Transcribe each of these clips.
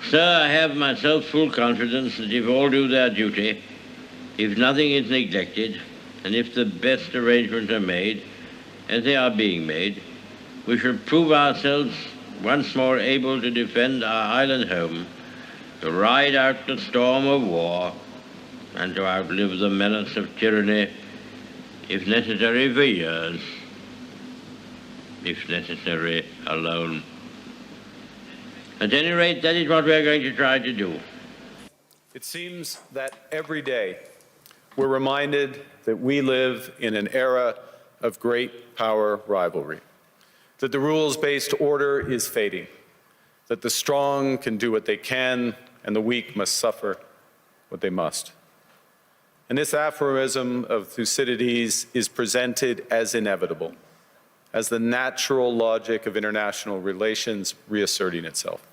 Sir, I have myself full confidence that if all do their duty, if nothing is neglected, and if the best arrangements are made, as they are being made, we shall prove ourselves once more able to defend our island home, to ride out the storm of war, and to outlive the menace of tyranny, if necessary for years, if necessary alone. At any rate, that is what we are going to try to do. It seems that every day we're reminded that we live in an era of great power rivalry, that the rules-based order is fading, that the strong can do what they can and the weak must suffer what they must. And this aphorism of Thucydides is presented as inevitable, as the natural logic of international relations reasserting itself.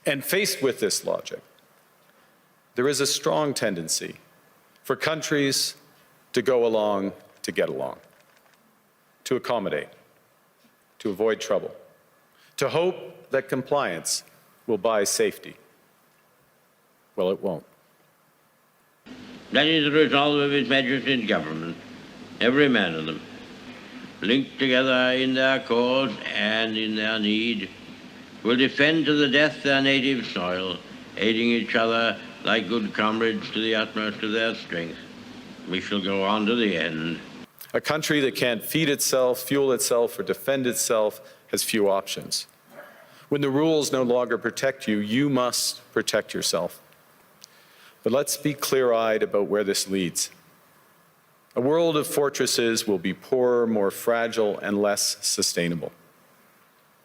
And faced with this logic, there is a strong tendency for countries to go along to get along, to accommodate, to avoid trouble, to hope that compliance will buy safety. Well, it won't. That is the resolve of His Majesty's government, every man of them, linked together in their cause and in their need, will defend to the death their native soil, aiding each other like good comrades to the utmost of their strength. We shall go on to the end. A country that can't feed itself, fuel itself, or defend itself has few options. When the rules no longer protect you, you must protect yourself. But let's be clear-eyed about where this leads. A world of fortresses will be poorer, more fragile, and less sustainable.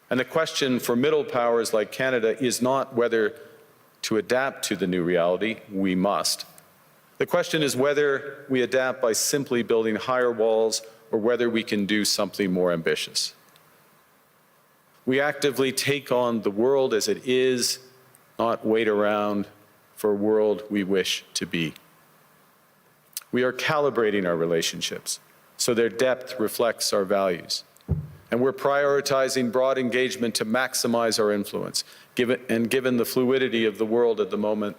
And the question for middle powers like Canada is not whether to adapt to the new reality. We must. The question is whether we adapt by simply building higher walls or whether we can do something more ambitious. We actively take on the world as it is, not wait around for a world we wish to be. We are calibrating our relationships so their depth reflects our values. And we're prioritizing broad engagement to maximize our influence. Given the fluidity of the world at the moment,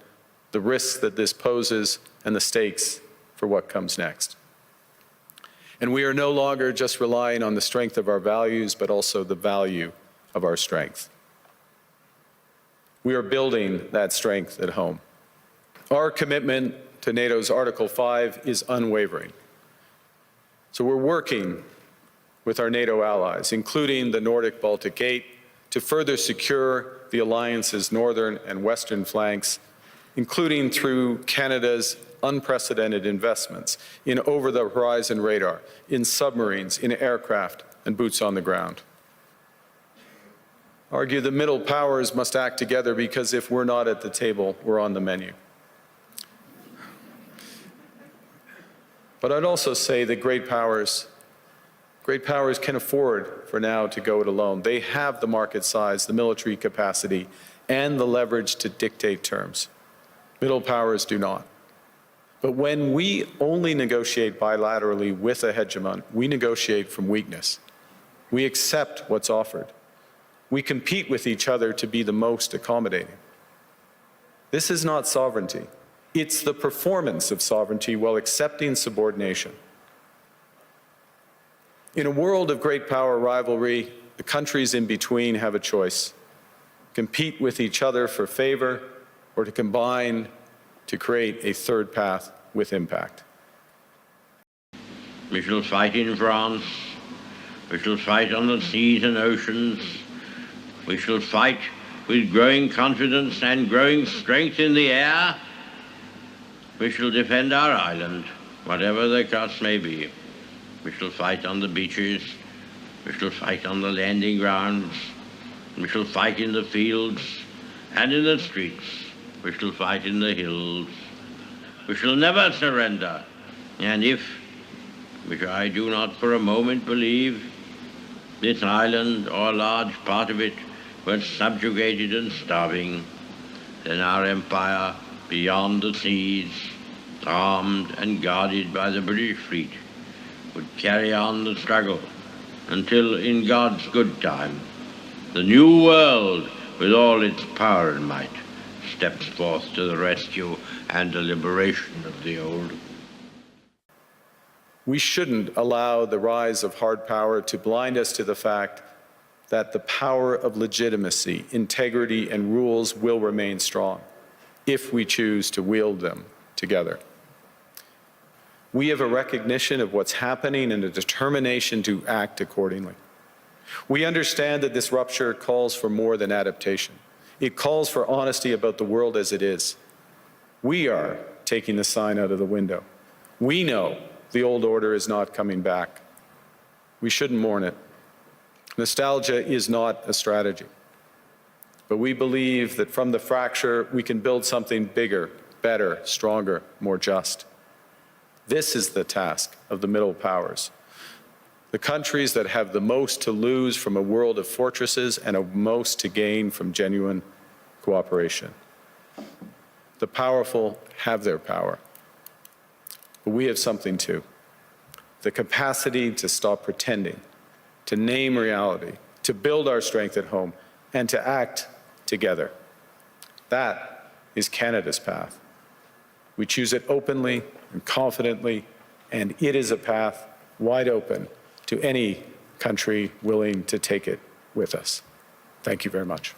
the risks that this poses and the stakes for what comes next. And we are no longer just relying on the strength of our values, but also the value of our strength. We are building that strength at home. Our commitment to NATO's Article 5 is unwavering. So we're working with our NATO allies, including the Nordic-Baltic Gate, to further secure the alliance's northern and western flanks, including through Canada's unprecedented investments in over-the-horizon radar, in submarines, in aircraft, and boots on the ground. Argue the middle powers must act together because if we're not at the table, we're on the menu. But I'd also say that great powers can afford for now to go it alone. They have the market size, the military capacity, and the leverage to dictate terms. Middle powers do not. But when we only negotiate bilaterally with a hegemon, we negotiate from weakness. We accept what's offered. We compete with each other to be the most accommodating. This is not sovereignty. It's the performance of sovereignty while accepting subordination. In a world of great power rivalry, the countries in between have a choice: compete with each other for favor or to combine to create a third path with impact. We shall fight in France. We shall fight on the seas and oceans. We shall fight with growing confidence and growing strength in the air. We shall defend our island, whatever the cost may be. We shall fight on the beaches. We shall fight on the landing grounds. We shall fight in the fields and in the streets. We shall fight in the hills. We shall never surrender. And if, which I do not for a moment believe, this island or a large part of it were subjugated and starving, then our empire beyond the seas, armed and guarded by the British fleet, would carry on the struggle until, in God's good time, the new world with all its power and might, steps forth to the rescue and the liberation of the old. We shouldn't allow the rise of hard power to blind us to the fact that the power of legitimacy, integrity, and rules will remain strong if we choose to wield them together. We have a recognition of what's happening and a determination to act accordingly. We understand that this rupture calls for more than adaptation. It calls for honesty about the world as it is. We are taking the sign out of the window. We know the old order is not coming back. We shouldn't mourn it. Nostalgia is not a strategy. But we believe that from the fracture, we can build something bigger, better, stronger, more just. This is the task of the Middle Powers. The countries that have the most to lose from a world of fortresses and the most to gain from genuine cooperation. The powerful have their power, but we have something too. The capacity to stop pretending, to name reality, to build our strength at home, and to act together. That is Canada's path. We choose it openly and confidently, and it is a path wide open to any country willing to take it with us. Thank you very much.